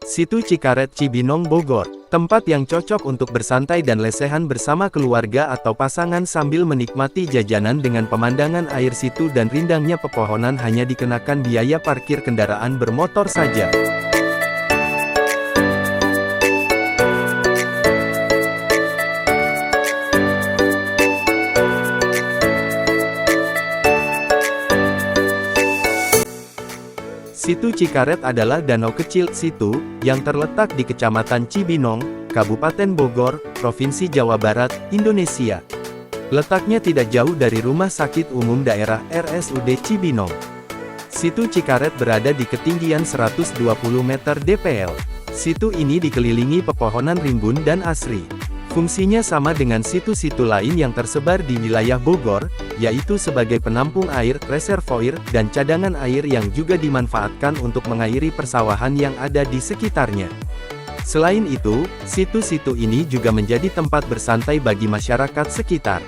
Situ Cikaret Cibinong Bogor, tempat yang cocok untuk bersantai dan lesehan bersama keluarga atau pasangan sambil menikmati jajanan dengan pemandangan air situ dan rindangnya pepohonan. Hanya dikenakan biaya parkir kendaraan bermotor saja. Situ Cikaret adalah danau kecil situ yang terletak di Kecamatan Cibinong, Kabupaten Bogor, Provinsi Jawa Barat, Indonesia. Letaknya tidak jauh dari Rumah Sakit Umum Daerah RSUD Cibinong. Situ Cikaret berada di ketinggian 120 meter dpl. Situ ini dikelilingi pepohonan rimbun dan asri. Fungsinya sama dengan situ-situ lain yang tersebar di wilayah Bogor, yaitu sebagai penampung air, reservoir, dan cadangan air yang juga dimanfaatkan untuk mengairi persawahan yang ada di sekitarnya. Selain itu, situ-situ ini juga menjadi tempat bersantai bagi masyarakat sekitar.